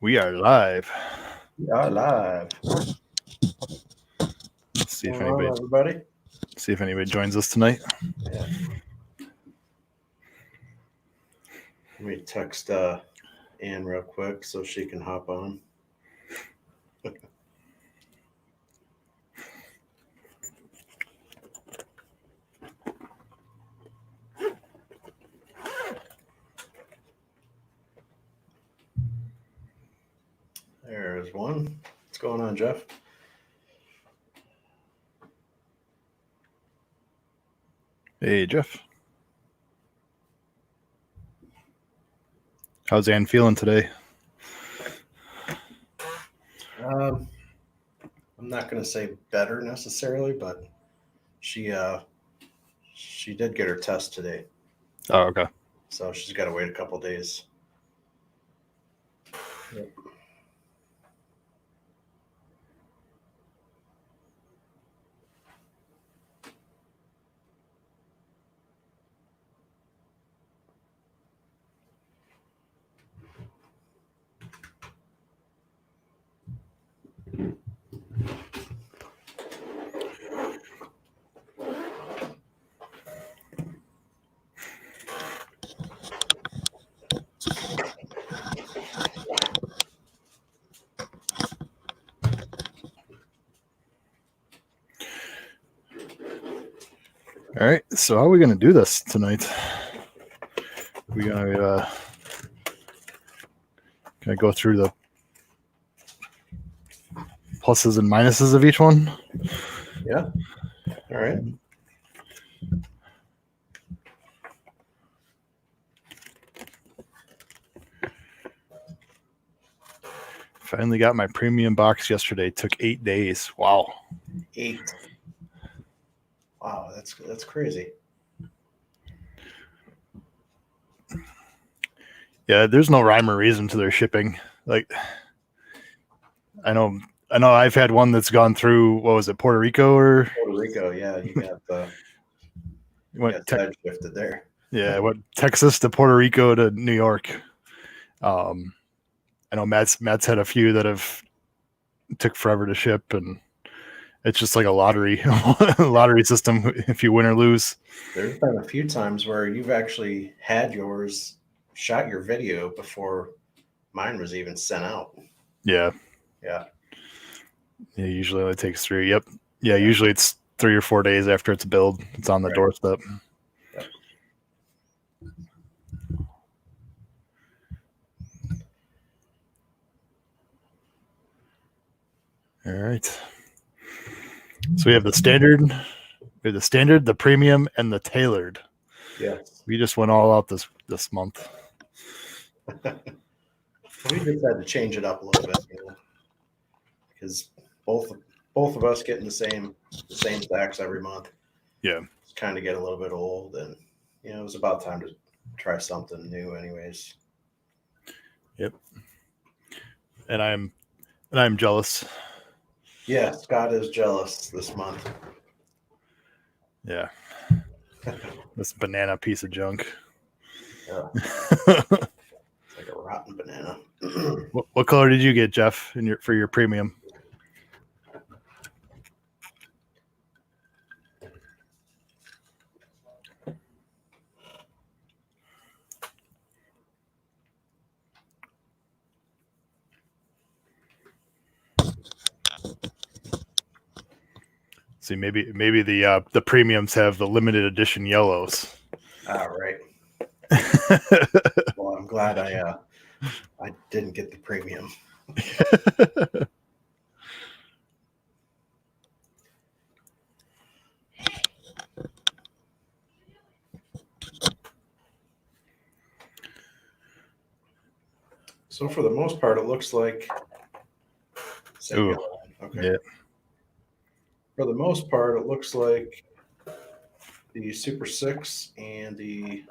We are live. We are live. Let's see if Hello, everybody. anybody joins us tonight. Yeah. Let me text Ann real quick so she can hop on. There's one. What's going on, Jeff? Hey, Jeff. How's Ann feeling today? I'm not going to say better necessarily, but she did get her test today, Oh, okay. so she's got to wait a couple days. Yep. All right. So how are we going to do this tonight? We're going to go through the pluses and minuses of each one. Yeah. All right. Finally got my premium box yesterday. Took 8 days. Wow. 8. Wow, that's crazy. Yeah, there's no rhyme or reason to their shipping. Like, I know I've had one that's gone through, what was it, Puerto Rico or Puerto Rico, yeah, you got side shifted there. Yeah, what, Texas to Puerto Rico to New York. I know Matt's had a few that have took forever to ship, and it's just like a lottery system. If you win or lose, There's been a few times where you've actually had shot your video before mine was even sent out. Yeah. Usually it takes 3. Yep. Yeah. Usually it's 3 or 4 days after it's billed. It's on the doorstep. Yep. All right. So we have the standard, the premium, and the tailored. Yes. We just went all out this month. We just had to change it up a little bit, because both of us getting the same stacks every month. Yeah. It's kind of get a little bit old, and it was about time to try something new, anyways. Yep. And I'm jealous. Yeah, Scott is jealous this month. Yeah. This banana piece of junk. Yeah. It's like a rotten banana. What color did you get, Jeff, for your premium? See, maybe the premiums have the limited edition yellows. All right. Well, I'm glad I didn't get the premium. So for the most part, it looks like Ooh, okay. Yeah. For the most part, it looks like the Super 6 and the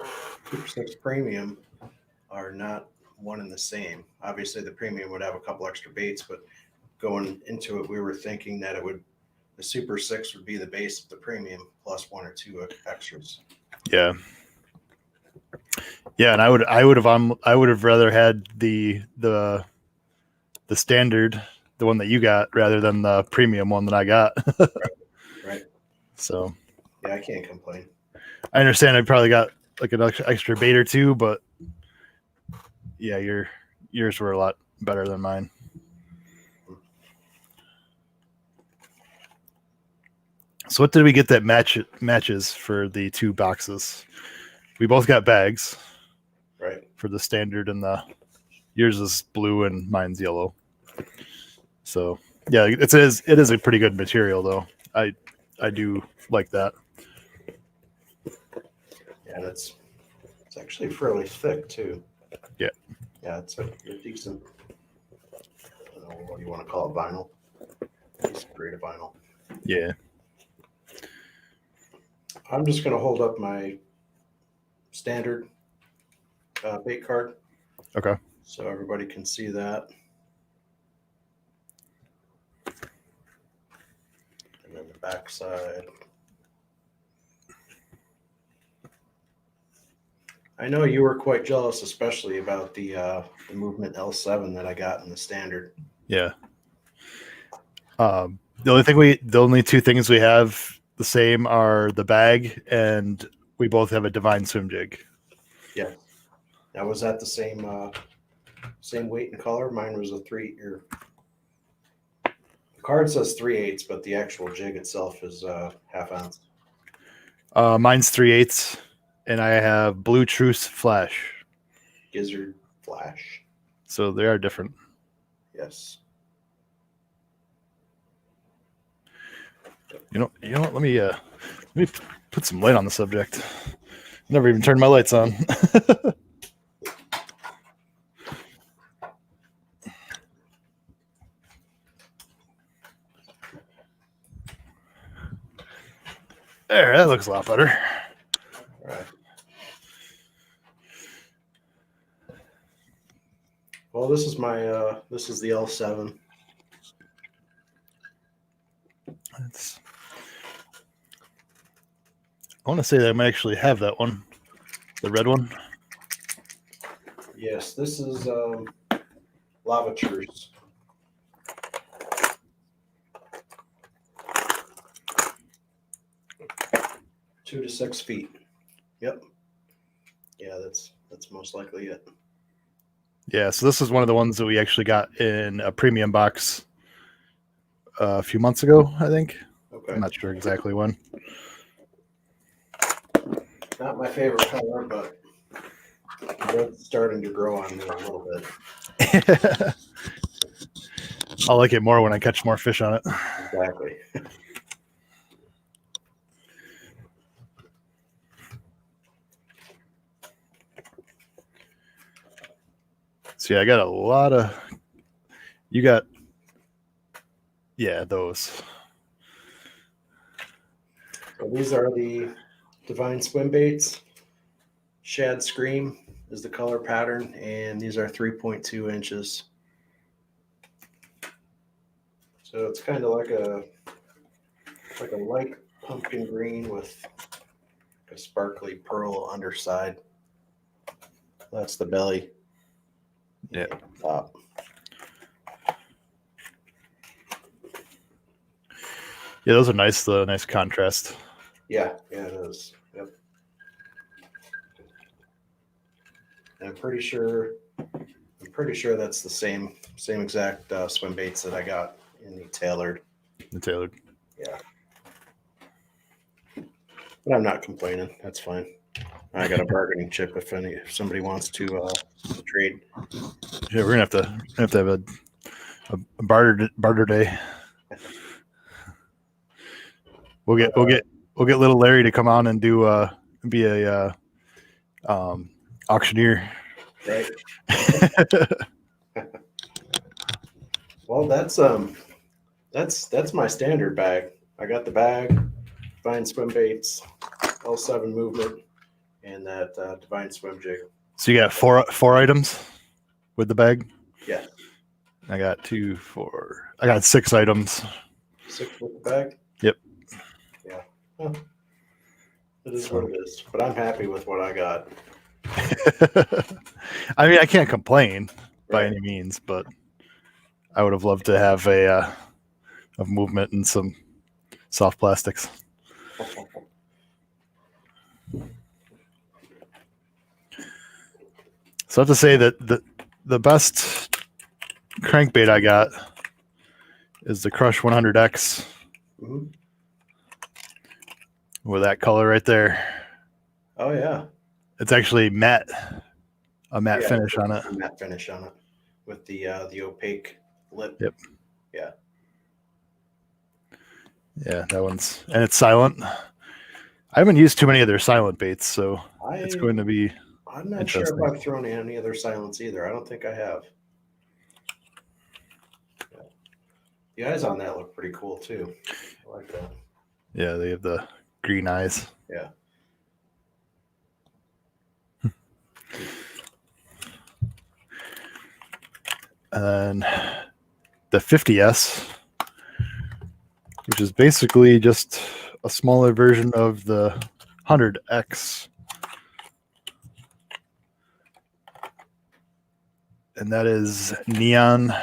Super 6 Premium are not one and the same. Obviously, the Premium would have a couple extra baits, but going into it, we were thinking that the Super 6 would be the base of the Premium plus 1 or 2 extras. Yeah. Yeah, and I would have rather had the standard, the one that you got, rather than the premium one that I got. Right. So Yeah, I can't complain. I understand I probably got like an extra bait or two, but yeah, yours were a lot better than mine. So what did we get that matches for the two boxes? We both got bags, Right. for the standard, and yours is blue and mine's yellow. So yeah, it is a pretty good material though. I do like that. Yeah, it's actually fairly thick too. Yeah. Yeah, it's a decent. I don't know what you want to call it, vinyl. Decent grade of vinyl. Yeah. I'm just going to hold up my standard bait card. Okay. So everybody can see that. And then the back side. I know you were quite jealous, especially about the movement L7 that I got in the standard. Yeah. The only two things we have the same are the bag, and we both have a Divine Swim Jig. Yeah. Now, was that the same weight and color? Mine was a 3. The card says 3/8, but the actual jig itself is half ounce. Mine's 3/8, and I have Blue Truce Flash. Gizzard Flash. So they are different. Yes. You know what? Let me put some light on the subject. Never even turned my lights on. There, that looks a lot better. All right. Well, this is the L7. I want to say that I might actually have that one, the red one. Yes, this is Lava Truce. 2 to 6 feet. Yep. Yeah, that's most likely it. Yeah, so this is one of the ones that we actually got in a premium box a few months ago, I think. Okay. I'm not sure exactly when. Not my favorite color, but it's starting to grow on me a little bit. I'll like it more when I catch more fish on it. Exactly. So yeah, I got a lot of. You got, yeah, those. So these are the Divine Swim Baits. Shad Scream is the color pattern, and these are 3.2 inches. So it's kind of like a light pumpkin green with a sparkly pearl underside. That's the belly. Yeah. Top. Yeah, those are nice. The nice contrast. Yeah, it is. Yep. And I'm pretty sure that's the same exact swim baits that I got in the tailored. The tailored. Yeah. But I'm not complaining. That's fine. I got a bargaining chip if somebody wants to trade. Yeah, we're gonna have to have a barter day. We'll get little Larry to come on and do be a auctioneer. Right. Well, that's my standard bag. I got the bag, Divine Swim Baits, L7 movement, and that Divine Swim Jig. So you got four items with the bag? Yeah. I got 2, 4. I got 6 items. 6 with the bag? Yep. Yeah. Well, it is what it is. But I'm happy with what I got. I mean, I can't complain by Right. any means, but I would have loved to have a movement and some soft plastics. So I have to say that the best crankbait I got is the Crush 100X Mhm. with that color right there. Oh yeah. It's actually matte, a matte Yeah, finish on it. a matte finish on it with the opaque lip. Yep. Yeah. Yeah, that one's, and it's silent. I haven't used too many of their silent baits, so it's going to be I'm not sure interesting. if I've thrown any other silence either. I don't think I have. Yeah. The eyes on that look pretty cool too. I like that. Yeah, they have the green eyes. Yeah. And the 50S, which is basically just a smaller version of the 100X. And that is neon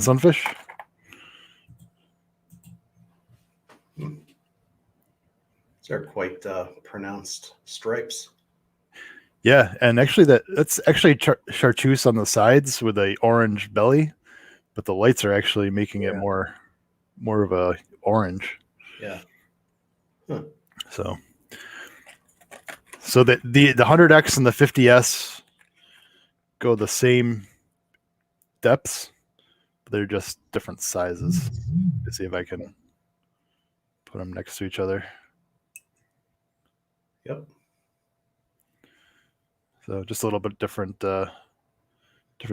sunfish. They're quite pronounced stripes. Yeah, and actually that's actually chartreuse on the sides with a orange belly, but the lights are actually making it more of a orange. Yeah. Huh. So the 100X and the 50S go the same depths, but they're just different sizes. Let's see if I can put them next to each other. Yep. So just a little bit different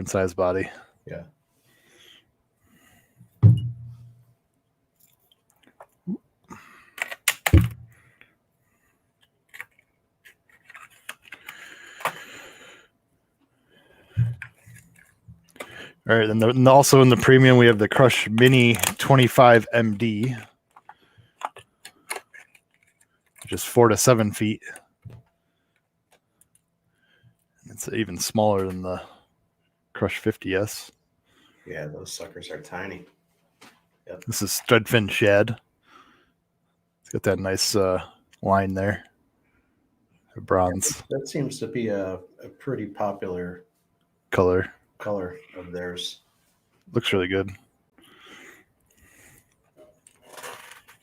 size body. Yeah. All right, and also in the premium we have the Crush Mini 25 MD, which is 4 to 7 feet. It's even smaller than the Crush 50S. Yeah, those suckers are tiny. Yep. This is Threadfin Shad. It's got that nice line there. Bronze. That seems to be a pretty popular color of theirs. Looks really good.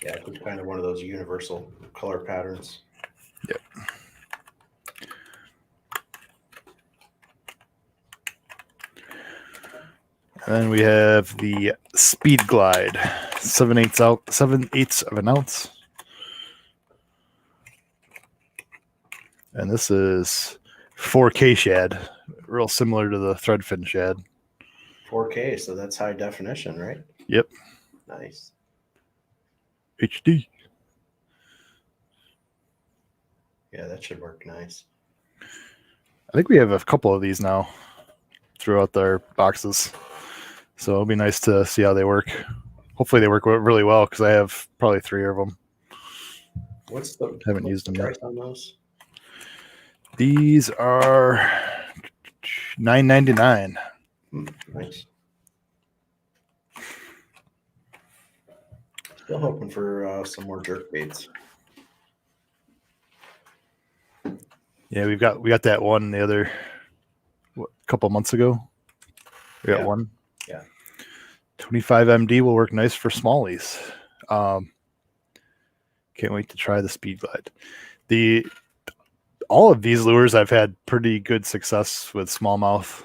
Yeah, it's kind of one of those universal color patterns. Yep. And then we have the Speed Glide, 7/8 of an ounce. And this is 4K shad, real similar to the Threadfin shad. 4K, so that's high definition, right? Yep. Nice. HD. Yeah, that should work nice. I think we have a couple of these now throughout our boxes. So it'll be nice to see how they work. Hopefully they work really well because I have probably 3 of them. Haven't used them yet. On those? These are $9.99. Nice. Still hoping for some more jerk baits. Yeah, we got that one the other couple months ago. We got one. Yeah. 25 MD will work nice for smallies. Can't wait to try the Speed Glide. All of these lures I've had pretty good success with smallmouth.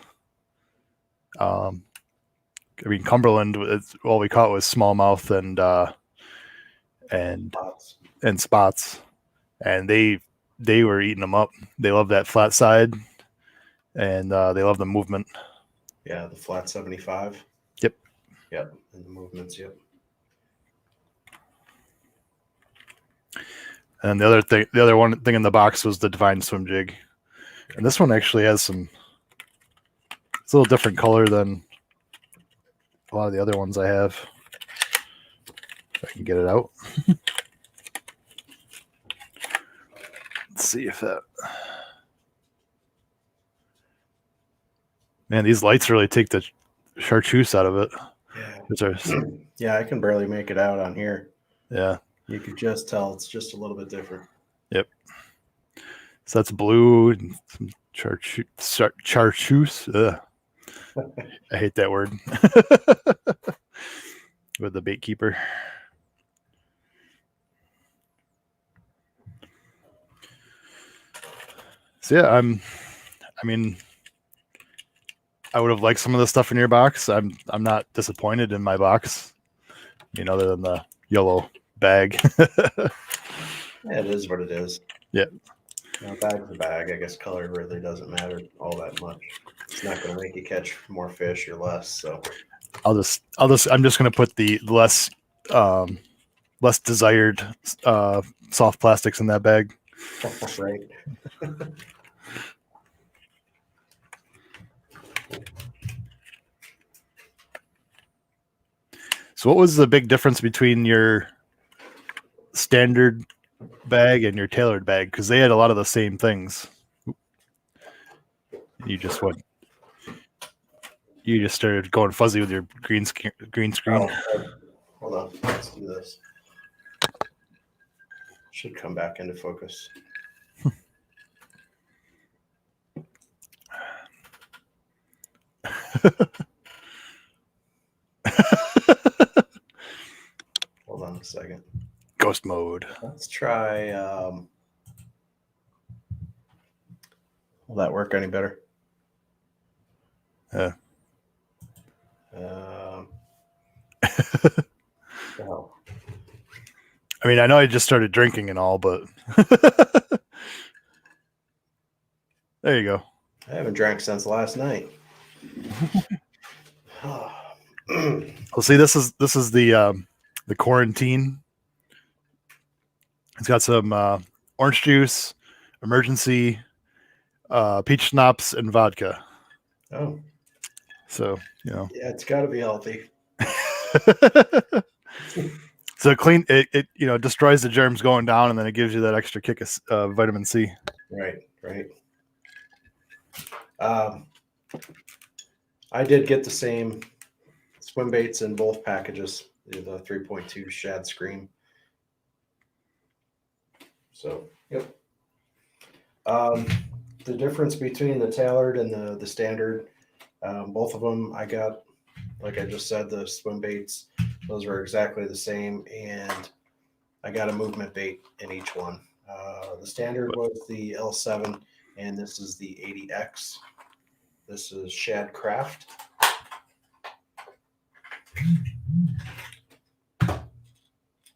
I mean, Cumberland, all we caught was smallmouth and spots, and they were eating them up. They love that flat side, and they love the movement. Yeah, the flat 75. Yep. Yep, and the movements. Yep. And the other one thing in the box was the Divine Swim Jig, and this one actually has some. It's a little different color than a lot of the other ones I have. If I can get it out. Let's see if that. Man, these lights really take the chartreuse out of it. Yeah. Yeah, I can barely make it out on here. Yeah. You could just tell it's just a little bit different. Yep. So that's blue and some chartreuse. Ugh. I hate that word. With the bait keeper. So yeah, I mean, I would have liked some of the stuff in your box. I'm not disappointed in my box. Other than the yellow bag. Yeah, it is what it is. Yeah. Bag's a bag. I guess color really doesn't matter all that much. It's not going to make you catch more fish or less. So I'm just going to put the less desired soft plastics in that bag. Right. So what was the big difference between your standard bag and your tailored bag? Because they had a lot of the same things. You just started going fuzzy with your green screen. Oh, hold on. Let's do this. Should come back into focus. Hold on a second. Ghost mode. Let's try. Will that work any better? Yeah. Oh. I mean, I know I just started drinking and all, but there you go. I haven't drank since last night. Well, see, this is the quarantine. It's got some orange juice, emergency, peach schnapps, and vodka. Oh, so yeah, it's got to be healthy. So clean it destroys the germs going down, and then it gives you that extra kick of vitamin C. Right. I did get the same swim baits in both packages, the 3.2 Shad Scream. So, yep. The difference between the tailored and the standard, both of them I got, like I just said, the swim baits, those were exactly the same, and I got a movement bait in each one. The standard was the L7, and this is the 80X. This is Shad Craft.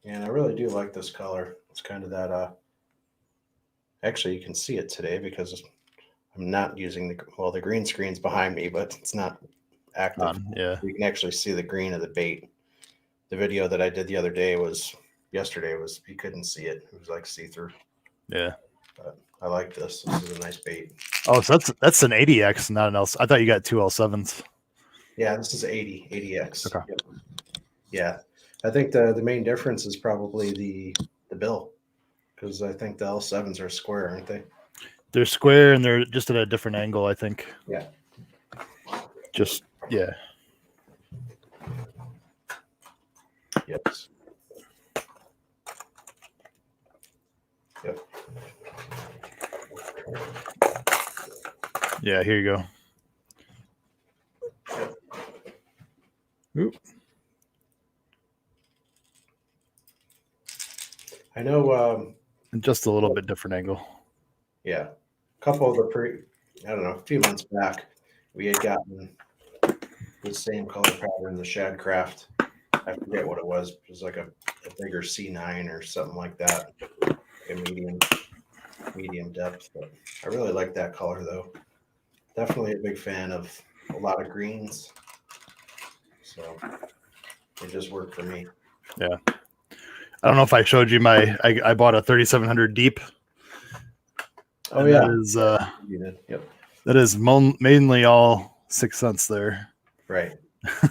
And I really do like this color. It's kind of that, actually you can see it today because I'm not using the green screen's behind me, but it's not active. Yeah. You can actually see the green of the bait. The video that I did the other day yesterday you couldn't see it. It was like see-through. Yeah. But I like this. This is a nice bait. Oh, so that's an 80X, not an L. I thought you got two L7s. Yeah, this is 80X. Okay. Yep. Yeah. I think the main difference is probably the bill, because I think the L7s are square, aren't they? They're square and they're just at a different angle, I think. Yeah. Just, yeah. Yes. Yep. Yeah, here you go. Yep. Oop. I know. Just a little bit different angle. Yeah. A couple of a few months back, we had gotten the same color pattern, the Shad Craft. I forget what it was. It was like a bigger C9 or something like that. Like a medium depth. But I really like that color though. Definitely a big fan of a lot of greens. So it just worked for me. Yeah. I don't know if I showed you I bought a 3700 deep. Oh yeah. That is You did. Yep. That is mainly all 6 cents there. Right.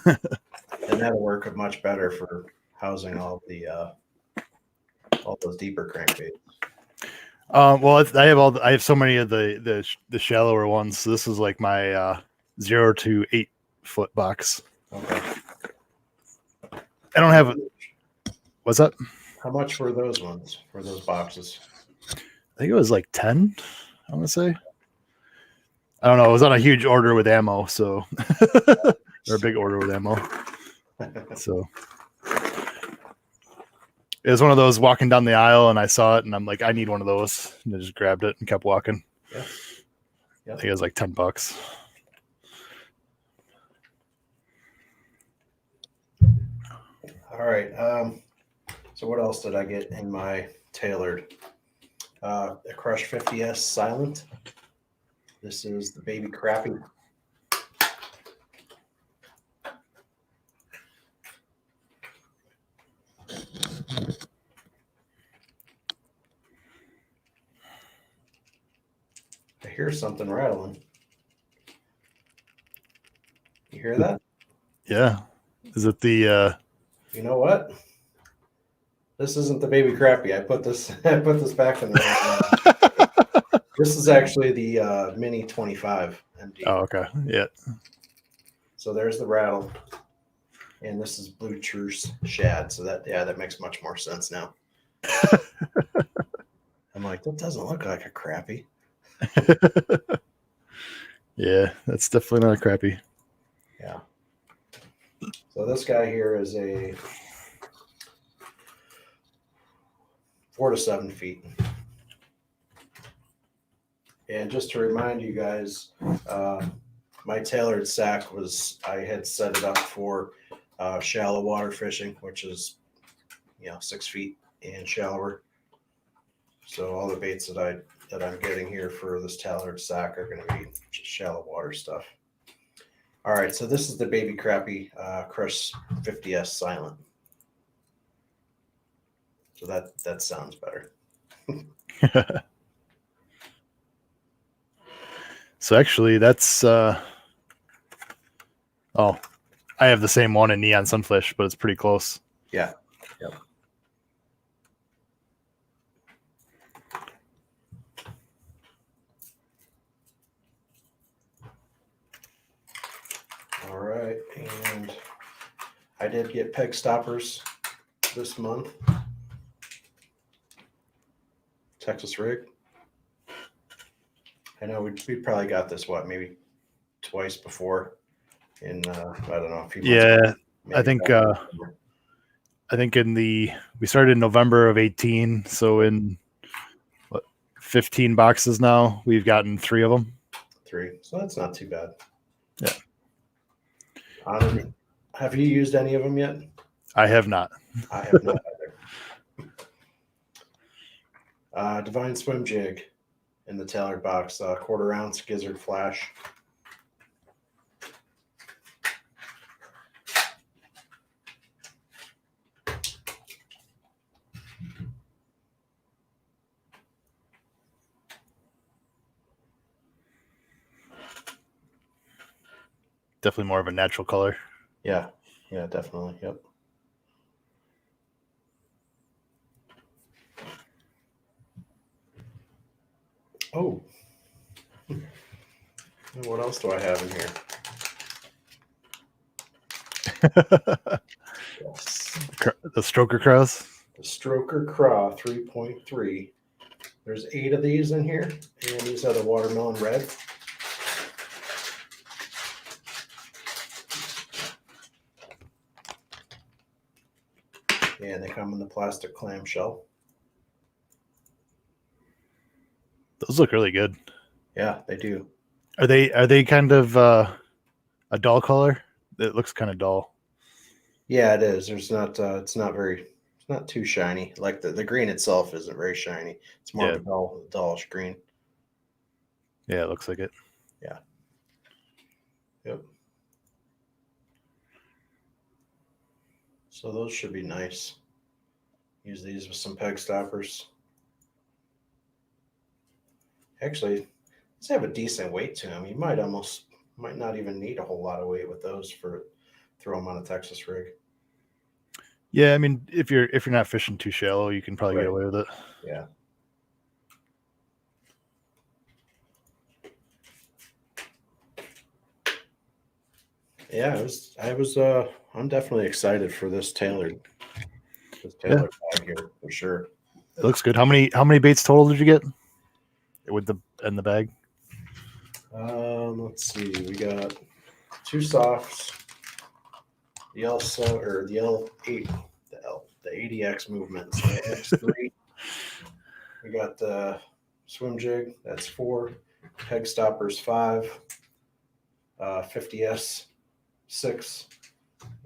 And that'll work much better for housing all those deeper crankbaits. Well, I have so many of the shallower ones. So this is like my 0 to 8 foot box. Okay. I don't have. What's that? How much were those ones for those boxes? I think it was like 10. I want to say. I don't know. It was on a huge order with ammo, so or a big order with ammo. So it was one of those walking down the aisle, and I saw it, and I'm like, I need one of those, and I just grabbed it and kept walking. Yeah. I think it was like $10. All right. So what else did I get in my tailored? A Crush 50S Silent. This is the Baby Crappie. I hear something rattling. You hear that? Yeah. Is it the? You know what? This isn't the Baby Crappie. I put this back in the wrong. This is actually the Mini 25 MD. Oh, okay. Yeah. So there's the rattle, and this is Blue Truce Shad. So that makes much more sense now. I'm like, that doesn't look like a crappie. Yeah, that's definitely not a crappie. Yeah. So this guy here is a 4 to 7 feet. And just to remind you guys, my tailored sack I had set it up for shallow water fishing, which is 6 feet and shallower. So all the baits that I'm getting here for this tailored sack are going to be just shallow water stuff. All right, so this is the Baby Crappie Crush 50S Silent. So that sounds better. So actually, that's I have the same one in Neon Sunfish, but it's pretty close. Yeah. Yep. All right, and I did get peg stoppers this month. Texas rig. I know we probably got this maybe twice before in I don't know, a few months. Yeah, I think we started in November of 18, so in 15 boxes now, we've gotten 3 of them. 3, so that's not too bad. Yeah. Have you used any of them yet? I have not. I have not either. Divine Swim Jig in the tailored box, 1/4 ounce gizzard flash. Definitely more of a natural color. Yeah, definitely. Yep. Oh. What else do I have in here? Yes. The Stroker Cross. The Stroker Craw 3.3. There's 8 of these in here, and these are the watermelon red. And they come in the plastic clamshell. Those look really good. Yeah, they do. Are they kind of a dull color? It looks kind of dull. Yeah, it is. It's not too shiny. Like the green itself isn't very shiny. It's more of a dullish green. Yeah, it looks like it. Yeah. Yep. So those should be nice. Use these with some peg stoppers. Actually, these have a decent weight to them. You might not even need a whole lot of weight with those for throw them on a Texas rig. Yeah, I mean, if you're not fishing too shallow, you can probably get away with it. Yeah. Yeah, I'm definitely excited for this tailored Yeah, bag here for sure. it looks good. How many baits total did you get with the bag? Let's see. We got two softs, the L7 or the L8, the ADX movement. So that's three. We got the Swim Jig. That's four. Peg Stoppers five. 50S six,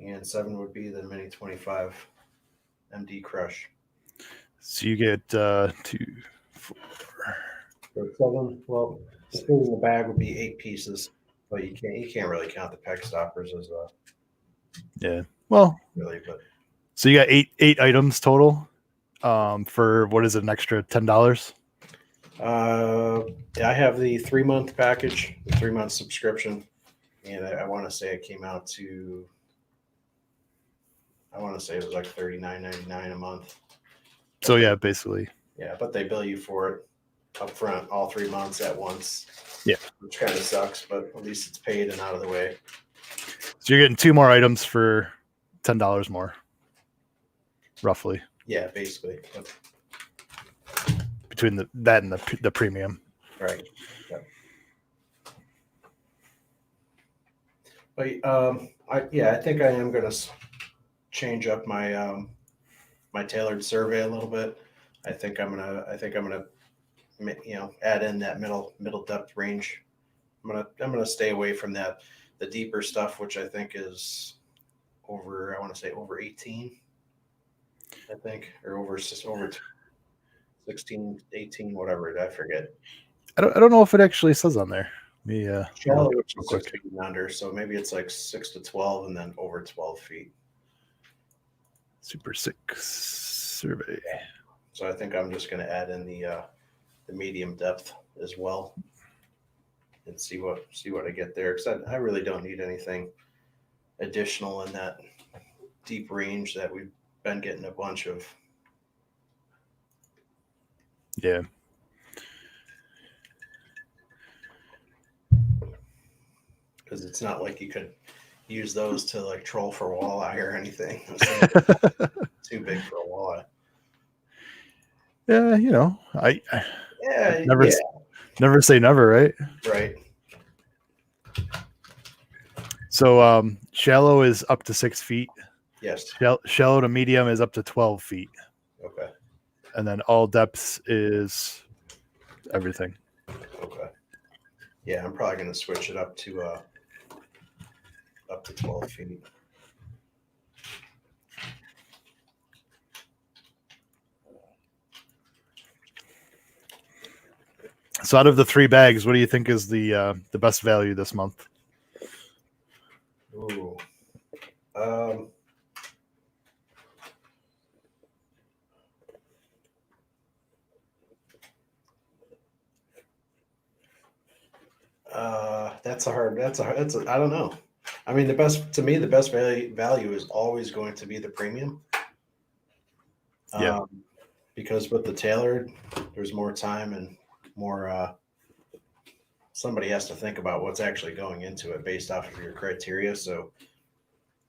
and seven would be the Mini 25 MD Crush. So you get 2, 4. So seven, well, including the bag would be eight pieces, but you can't really count the peg stoppers as Yeah. Well, really, but so you got eight items total. For what is it, an extra $10? I have the 3 month package, the 3 month subscription, and I want to say it came out to, I want to say it was like $39.99 a month. So yeah, basically. Yeah, but they bill you for it up front all 3 months at once. Yeah. Which kind of sucks, but at least it's paid and out of the way. So you're getting 2 more items for $10 more, roughly, Yeah, basically. Yep. between that and the premium. Right. Yep. But I think I am gonna change up my my tailored survey a little bit. I think I'm gonna add in that middle depth range. I'm gonna stay away from the deeper stuff, which I think is over. I want to say over 18. I think, or over 16, 18, whatever. I forget. I don't know if it actually says on there. Shallow, which is 6 feet and under, so maybe it's like 6 to 12, and then over 12 feet. Super 6 survey. So I think I'm just going to add in the medium depth as well, and see what I get there. Because I really don't need anything additional in that deep range that we've been getting a bunch of. Yeah. Because it's not like you could use those to like troll for walleye or anything. Too big for a walleye. Yeah, I yeah, never say never, right? Right. So shallow is up to 6 feet. Yes. Shallow to medium is up to 12 feet. Okay. And then all depths is everything. Okay. Yeah, I'm probably going to switch it up to 12 feet. So out of the 3 bags, what do you think is the best value this month? Ooh. I don't know. I mean, the best value is always going to be the premium. Yeah. Because with the tailored, there's more time and more, somebody has to think about what's actually going into it based off of your criteria. So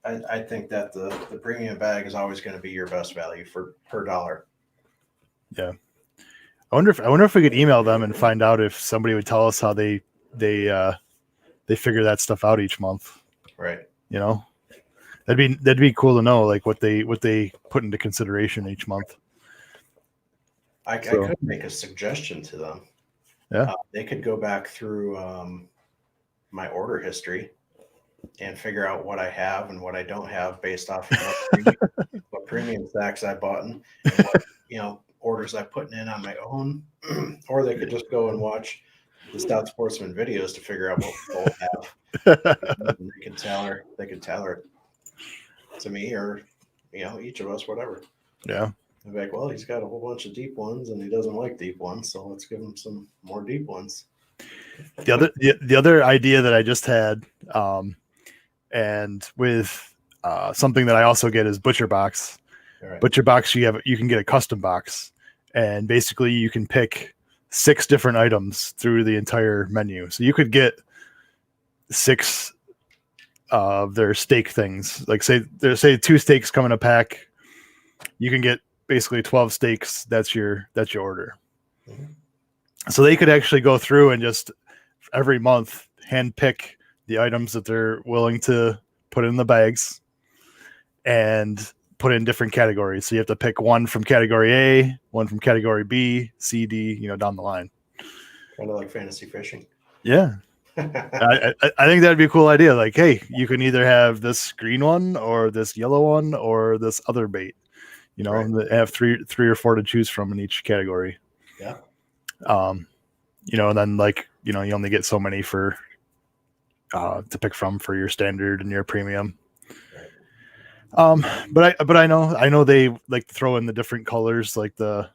I think that the premium bag is always going to be your best value per dollar. Yeah. I wonder if we could email them and find out if somebody would tell us how they figure that stuff out each month. Right. That'd be cool to know, like what they put into consideration each month. I could make a suggestion to them. Yeah. They could go back through my order history and figure out what I have and what I don't have based off of what premium stacks I bought and what orders I'm putting in on my own. Or they could just go and watch the Stout Sportsmen videos to figure out what we both have. And they can tailor it to me or each of us, whatever. Yeah. I'm like, well, he's got a whole bunch of deep ones and he doesn't like deep ones, so let's give him some more deep ones. The other idea that I just had, and with something that I also get is Butcher Box. Right. Butcher Box, you can get a custom box, and basically you can pick 6 different items through the entire menu. So you could get 6 their steak things. Like say 2 steaks come in a pack, you can get basically 12 steaks. That's your order. Mhm. So they could actually go through and just every month hand pick the items that they're willing to put in the bags and put in different categories. So you have to pick one from category A, one from category B, C, D, down the line. Kind of like fantasy fishing. Yeah. I think that'd be a cool idea. Like, hey, you can either have this green one or this yellow one or this other bait. Right. They have three or four to choose from in each category. Yeah. And then you only get so many for to pick from for your standard and your premium. Right. But I know they like to throw in the different colors, like the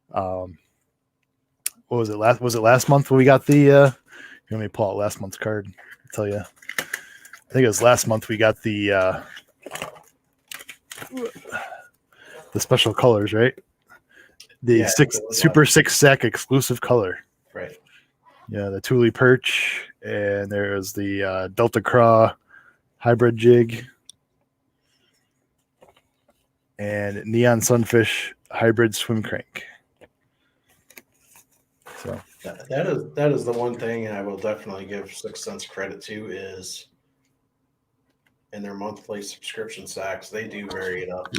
what was it last month when we got the let me pull out last month's card. I'll tell you. I think it was last month we got the special colors, right? The Super 6 sack exclusive color. Right. Yeah, the Thule Perch, and there's the Delta Craw hybrid jig, and Neon Sunfish hybrid swim crank. So that is the one thing I will definitely give 6 Sense credit to is in their monthly subscription sacks, they do vary it up.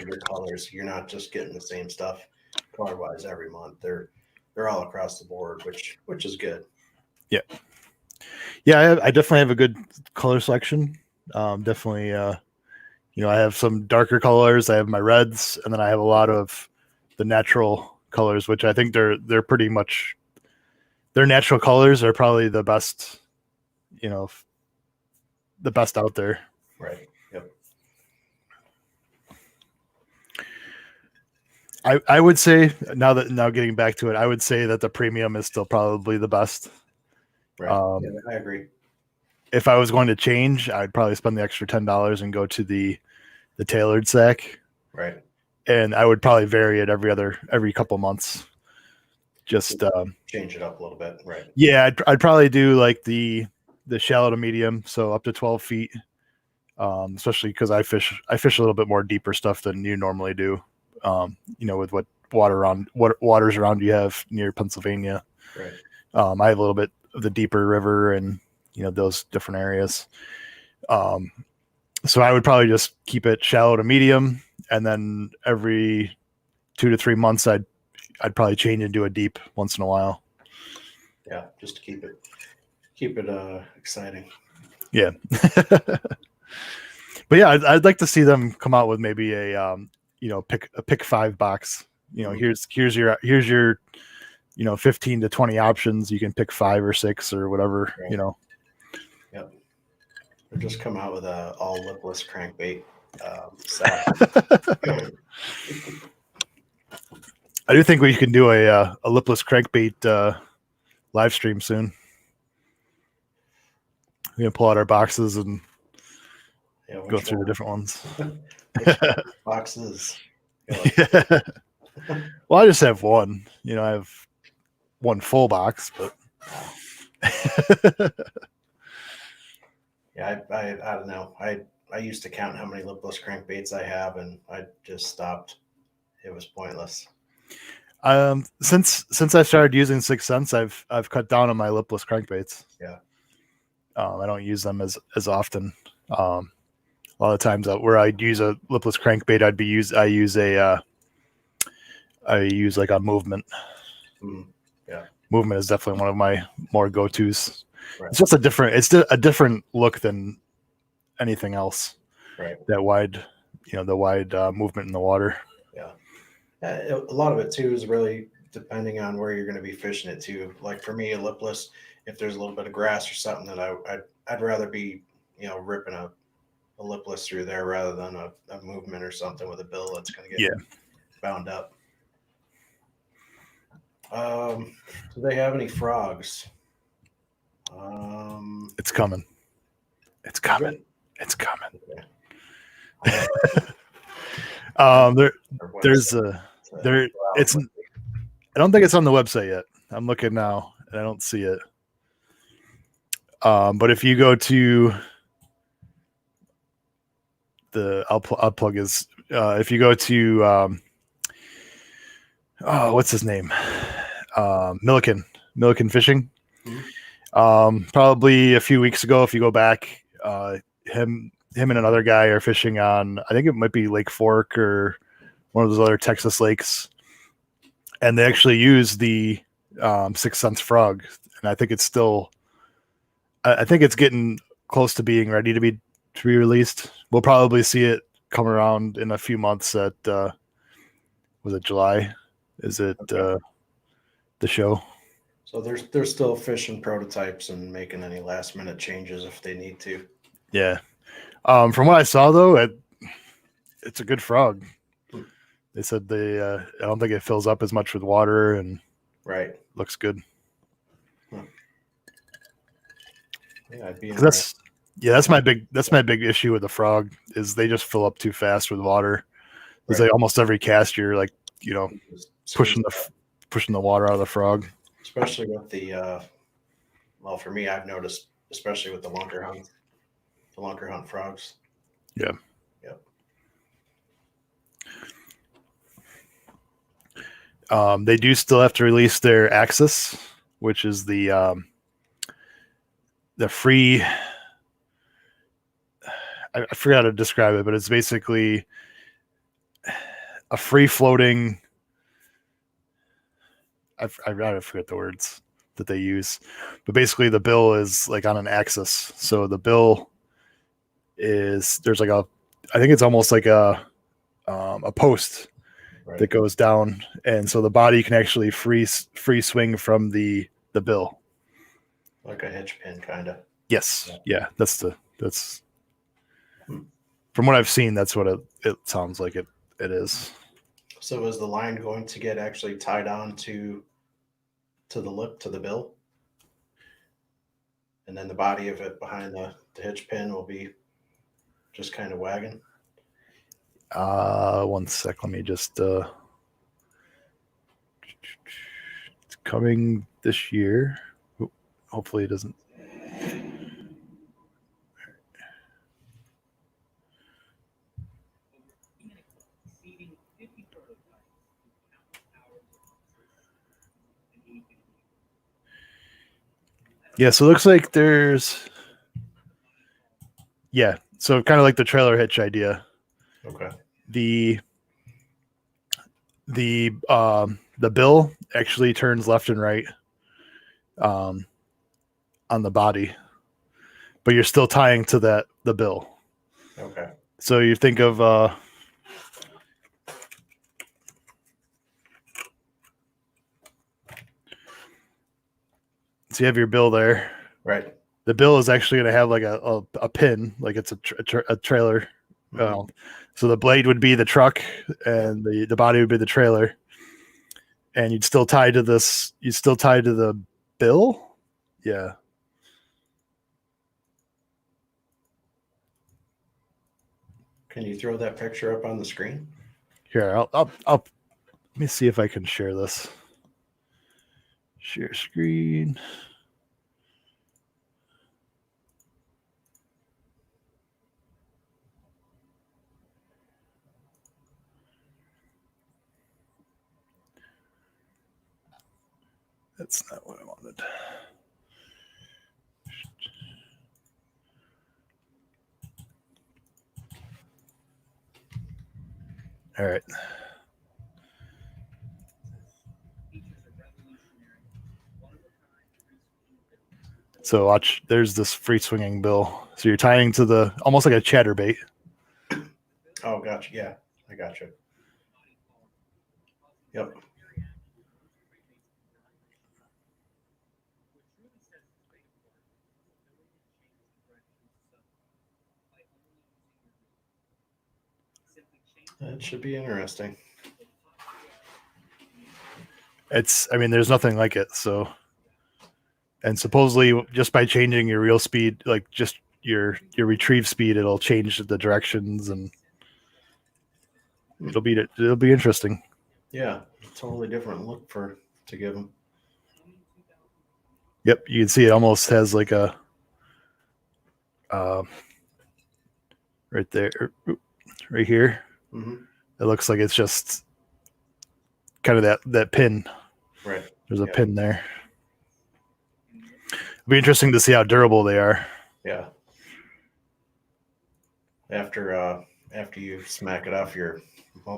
Your colors, you're not just getting the same stuff color wise every month. They're all across the board, which is good. Yeah, I definitely have a good color selection. Definitely, I have some darker colors. I have my reds, and then I have a lot of the natural colors, which I think they're pretty much their natural colors are probably the best, the best out there. Right. Yep. I would say now getting back to it, I would say that the premium is still probably the best. Right. Yeah, I agree. If I was going to change, I'd probably spend the extra $10 and go to the tailored sack. Right. And I would probably vary it every couple months. Just change it up a little bit. Right. Yeah, I'd probably do like the shallow to medium, so up to 12 feet. Especially because I fish a little bit more deeper stuff than you normally do. With what waters around you have near Pennsylvania. Right. I have a little bit of the deeper river and those different areas. So I would probably just keep it shallow to medium, and then every 2 to 3 months I'd probably change and do a deep once in a while. Yeah, just to keep it exciting. Yeah. But yeah, I'd like to see them come out with maybe a pick 5 box. Here's your 15 to 20 options. You can pick 5 or 6 or whatever. Right. Yep. Or just come out with a all lipless crankbait set. I do think we can do a lipless crankbait live stream soon. We can pull out our boxes and go through the different ones. Boxes. Yeah. Well, I just have one. I have one full box, but yeah, I don't know. I used to count how many lipless crankbaits I have, and I just stopped. It was pointless. Since I started using 6 Sense, I've cut down on my lipless crankbaits. Yeah. I don't use them as often. A lot of times where I'd use a lipless crankbait, I use like a movement. Yeah. Movement is definitely one of my more go-tos. Right. It's just a different look than anything else. Right. That wide, the wide movement in the water. Yeah. A lot of it too is really depending on where you're going to be fishing it too. Like for me, a lipless, if there's a little bit of grass or something, that I'd rather be, ripping a lipless through there rather than a movement or something with a bill that's going to get bound up. Do they have any frogs? It's coming. It's coming. It's coming. Okay. There's it's I don't think it's on the website yet. I'm looking now and I don't see it. But if you go to I'll plug his. If you go to what's his name? Milliken Fishing. Probably a few weeks ago, if you go back, him and another guy are fishing on, I think it might be Lake Fork or one of those other Texas lakes, and they actually use the 6 Sense frog, and I think it's still, I think it's getting close to being ready to be released. We'll probably see it come around in a few months at was it July? Is it the show? So they're still fishing prototypes and making any last minute changes if they need to. Yeah. From what I saw though, it's a good frog. They said I don't think it fills up as much with water and right. Looks good. Yeah, I'd be that's my big issue with the frog is they just fill up too fast with water. It's like almost every cast you're like, pushing the water out of the frog. Especially with the well, for me, I've noticed, especially with the lunker hunt frogs. Yeah. Yep. They do still have to release their Axis, which is the free. I forgot how to describe it, but it's basically a free floating. I forget the words that they use, but basically the bill is like on an axis. So the bill there's like I think it's almost like a post that goes down, and so the body can actually free swing from the bill, like a hitch pin, kind of. Yes, yeah, that's from what I've seen, that's what it sounds like it is. So is the line going to get actually tied on to the lip, to the bill? And then the body of it behind the hitch pin will be just kind of wagging? 1 sec. Let me just... it's coming this year. Hopefully it doesn't... Yeah, so it looks like there's... Yeah, so kind of like the trailer hitch idea. Okay. The bill actually turns left and right on the body, but you're still tying to the bill. Okay. So you think of so you have your bill there. Right. The bill is actually going to have like a pin, like it's a trailer. Mm-hmm. So the blade would be the truck, and the body would be the trailer, and you'd still tie to this. You'd still tie to the bill. Yeah. Can you throw that picture up on the screen? Here, I'll let me see if I can share this. Share screen. That's not what I wanted. All right. So watch, there's this free swinging bill. So you're tying to almost like a chatterbait. Oh, gotcha. Yeah, I gotcha. Yep. That should be interesting. There's nothing like it. So, and supposedly just by changing your reel speed, like just your retrieve speed, it'll change the directions, and it'll be interesting. Yeah, totally different look to give them. Yep, you can see it almost has like a right there. right here. Mm-hmm. It looks like it's just kind of that pin. Right. There's a pin there. It'll be interesting to see how durable they are. Yeah. After you smack it off your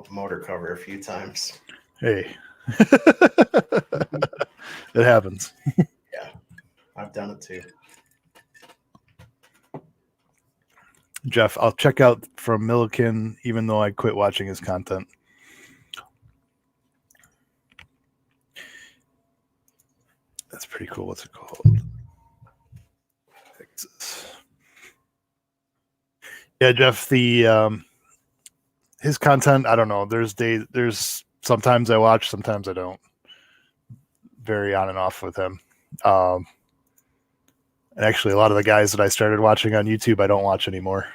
motor cover a few times. Hey, it happens. Yeah, I've done it too. Jeff, I'll check out from Milliken, even though I quit watching his content. That's pretty cool. What's it called? Texas. Yeah, Jeff. His content. I don't know. There's sometimes I watch, sometimes I don't. Very on and off with him. And actually, a lot of the guys that I started watching on YouTube, I don't watch anymore.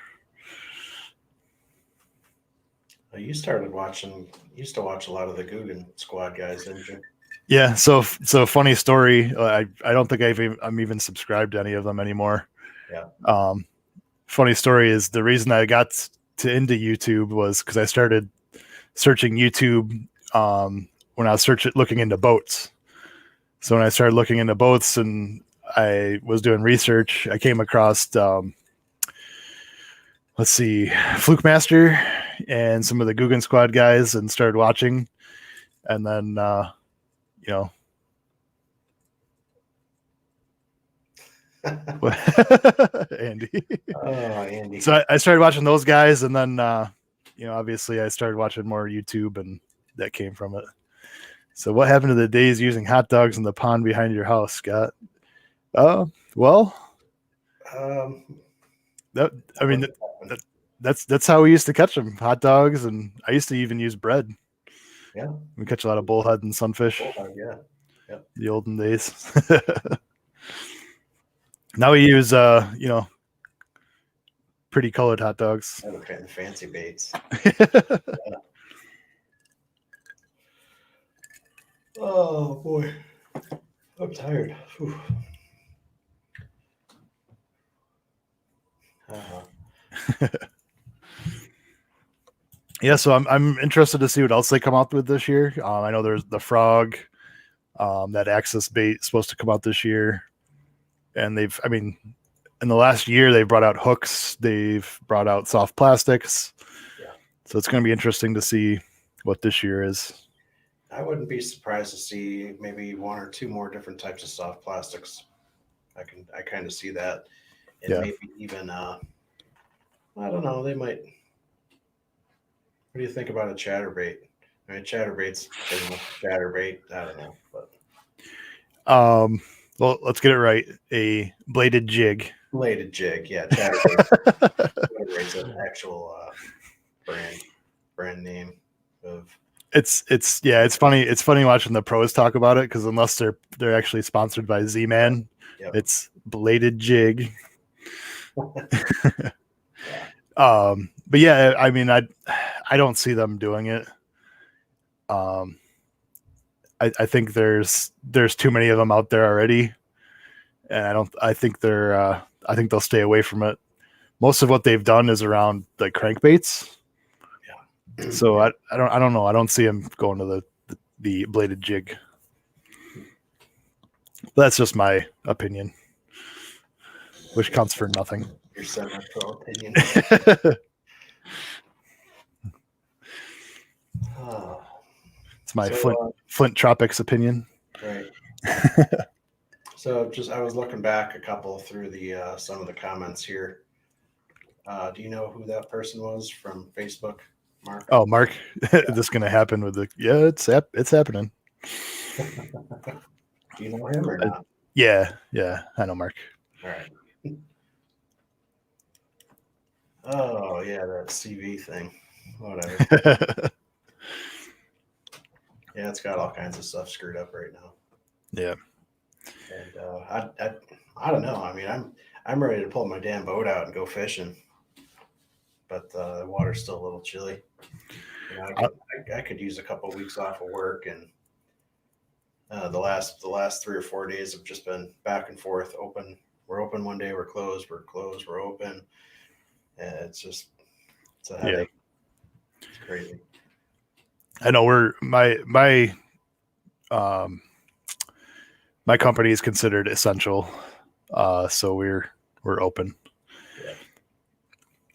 You used to watch a lot of the Guggen Squad guys, didn't you? Yeah. So funny story. I don't think I'm even subscribed to any of them anymore. Yeah. Funny story is the reason I got into YouTube was because I started searching YouTube when I was looking into boats. So when I started looking into boats and I was doing research, I came across Fluke Master and some of the Guggen Squad guys and started watching. And then Andy. Oh, Andy. So I started watching those guys, and then obviously I started watching more YouTube, and that came from it. So what happened to the days using hot dogs in the pond behind your house, Scott? Well, that's how we used to catch them, hot dogs, and I used to even use bread. Yeah, we catch a lot of bullhead and sunfish. Yeah, yep. The olden days. Now we use pretty colored hot dogs. The fancy baits. Yeah. Oh boy, I'm tired. Yeah, so I'm interested to see what else they come out with this year. I know there's the frog, that Axis bait is supposed to come out this year, and in the last year they've brought out hooks, they've brought out soft plastics. Yeah. So it's going to be interesting to see what this year is. I wouldn't be surprised to see maybe one or two more different types of soft plastics. I kind of see that, and maybe even I don't know. They might. What do you think about a chatterbait? I mean, chatterbait's pretty much chatterbait. I don't know, but well, let's get it right. A bladed jig. Bladed jig, yeah, chatterbait. It's an actual brand name of. It's funny. It's funny watching the pros talk about it because unless they're actually sponsored by Z-Man, It's bladed jig. Yeah. But yeah, I mean, I don't see them doing it. I think there's too many of them out there already, and I think they'll stay away from it. Most of what they've done is around like crankbaits. Yeah. So I don't know. I don't see them going to the bladed jig. But that's just my opinion, which counts for nothing. Your semi-pro opinion. It's my Flint Tropics opinion. Right. So I was looking back a couple through the some of the comments here. Do you know who that person was from Facebook, Mark? Oh, Mark. This is gonna happen with it's happening. Do you know him or not? Yeah, I know Mark. All right. Oh yeah, that CV thing. Whatever. Yeah, it's got all kinds of stuff screwed up right now. Yeah. And I don't know. I mean, I'm ready to pull my damn boat out and go fishing, but the water's still a little chilly. You know, I could use a couple of weeks off of work, and the last 3 or 4 days have just been back and forth. Open, we're open one day, we're closed, we're closed, we're open, and it's a headache. It's crazy. I know um, my company is considered essential, so we're open. Yeah.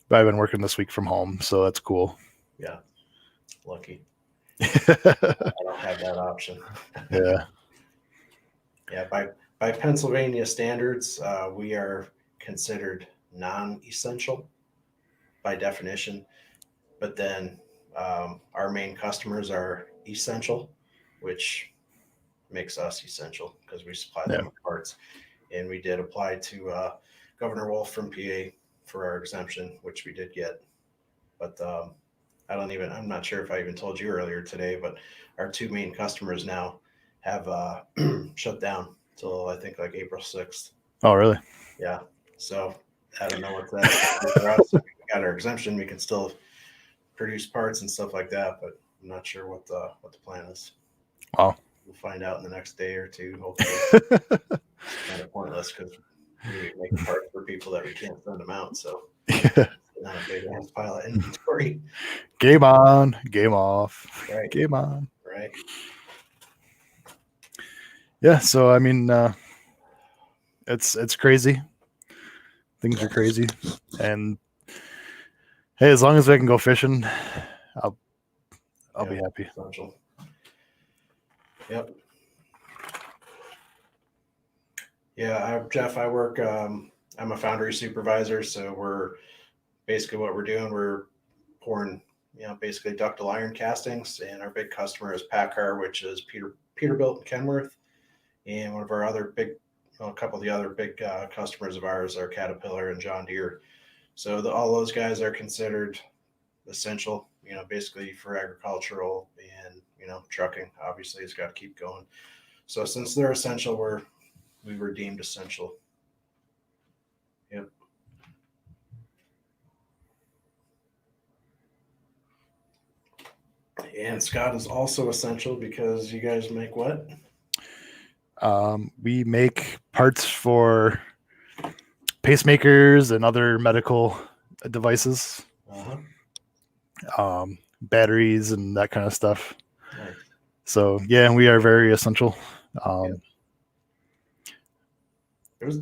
But I've been working this week from home, so that's cool. Yeah. Lucky. Yeah. I don't have that option. Yeah. By Pennsylvania standards, we are considered non-essential by definition. But then our main customers are essential, which makes us essential because we supply them with parts. And we did apply to Governor Wolf from PA for our exemption, which we did get. But I'm not sure if I even told you earlier today, but our two main customers now have shut down till I think like April 6th. Oh, really? Yeah. So I don't know what that's for us. We got our exemption. We can still produce parts and stuff like that, but I'm not sure what the plan is. Wow. We'll find out in the next day or two. Hopefully, it's kind of pointless because we make parts for people that we can't send them out. So not a big ass pile of inventory. Game on, game off. Right. Game on. Right. Yeah. So I mean, it's crazy. Things are crazy, and hey, as long as I can go fishing, I'll be happy. Essential. Yep. Yeah, Jeff, I work. I'm a foundry supervisor, so we're basically what we're doing. We're pouring, basically ductile iron castings, and our big customer is Packard, which is Peterbilt and Kenworth, and one of our other big, a couple of the other big customers of ours are Caterpillar and John Deere. So all those guys are considered essential, basically for agricultural and trucking. Obviously, it's got to keep going. So since they're essential, we were deemed essential. Yep. And Scott is also essential because you guys make what? We make parts for pacemakers and other medical devices, batteries and that kind of stuff. Nice. So yeah, we are very essential. There's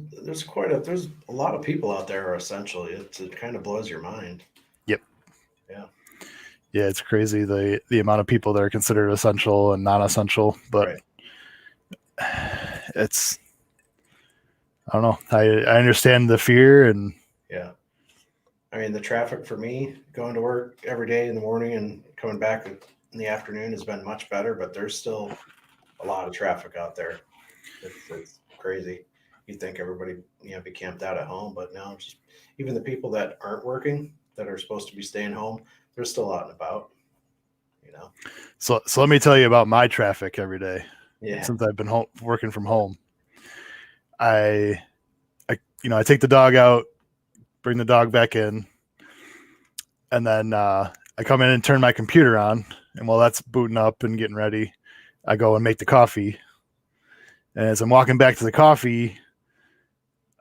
a lot of people out there are essential. It kind of blows your mind. Yep. Yeah. Yeah, it's crazy the amount of people that are considered essential and non-essential, but it's, I don't know. I understand the fear, and yeah. I mean, the traffic for me going to work every day in the morning and coming back in the afternoon has been much better, but there's still a lot of traffic out there. It's crazy. You'd think everybody, be camped out at home, but no, just even the people that aren't working, that are supposed to be staying home, they're still out and about. So let me tell you about my traffic every day. Yeah. Since I've been working from home, I take the dog out, bring the dog back in, and then I come in and turn my computer on, and while that's booting up and getting ready, I go and make the coffee. And as I'm walking back to the coffee,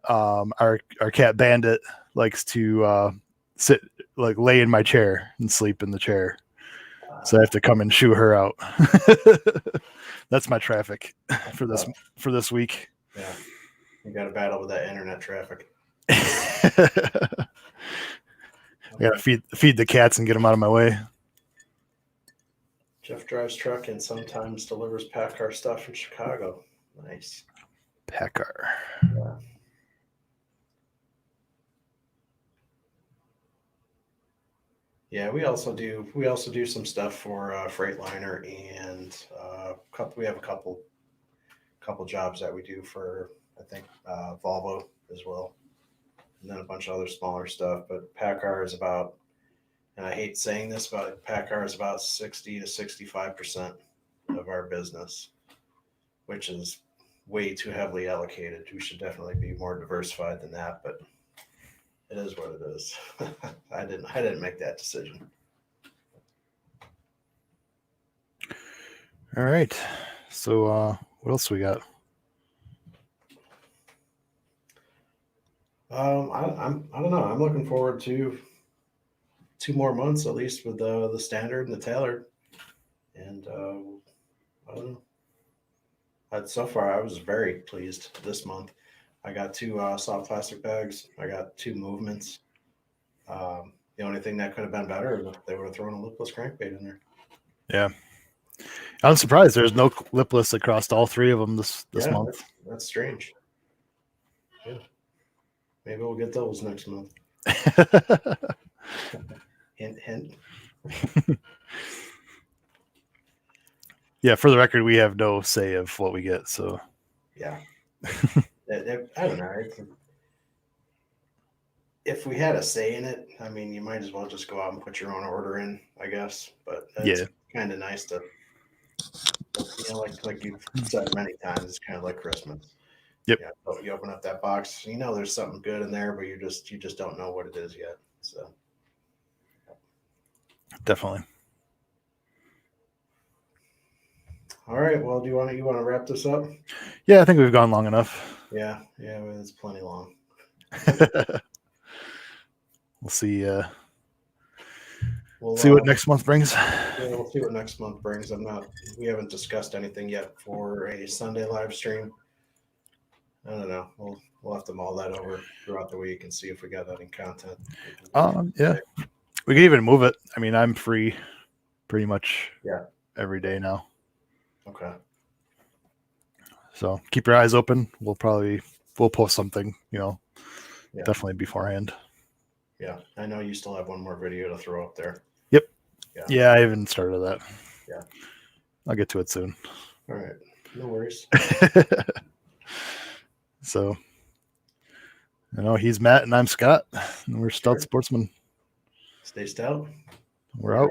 our cat Bandit likes to lay in my chair and sleep in the chair. So I have to come and shoo her out. That's my traffic for this week. Yeah, you got to battle with that internet traffic. I gotta feed the cats and get them out of my way. Jeff drives truck and sometimes delivers Packard stuff in Chicago. Nice. Packard. Yeah. Yeah, we also do some stuff for Freightliner, and we have a couple jobs that we do for, I think, Volvo as well, and then a bunch of other smaller stuff. But Packard is about, and I hate saying this, but Packard is about 60 to 65% of our business, which is way too heavily allocated. We should definitely be more diversified than that, but it is what it is. I didn't make that decision. All right. So what else we got? I don't know. I'm looking forward to 2 more months at least with the standard and the tailored. And I don't know. So far, I was very pleased this month. I got 2 soft plastic bags. I got 2 movements. The only thing that could have been better is if they would have thrown a lipless crankbait in there. Yeah. I'm surprised there's no lipless across all 3 of them this month. That's strange. Yeah. Maybe we'll get those next month. Hint, hint. Yeah, for the record, we have no say of what we get. So yeah, I don't know. If we had a say in it, I mean, you might as well just go out and put your own order in, I guess. But it's kind of nice to, like you've said many times, it's kind of like Christmas. Yep. Yeah, so you open up that box, there's something good in there, but you just don't know what it is yet. So definitely. All right. Well, you want to wrap this up? Yeah, I think we've gone long enough. Yeah, it's plenty long. We'll see. We'll see what next month brings. Yeah, we'll see what next month brings. We haven't discussed anything yet for a Sunday live stream. I don't know. We'll have to mull that over throughout the week and see if we got any content. Yeah, we can even move it. I mean, I'm free pretty much every day now. Okay. So keep your eyes open. We'll post something, definitely beforehand. Yeah. I know you still have one more video to throw up there. Yep. Yeah, I haven't started that. Yeah. I'll get to it soon. All right. No worries. So, he's Matt and I'm Scott, and we're Stout Sportsmen. Stay stout. We're out.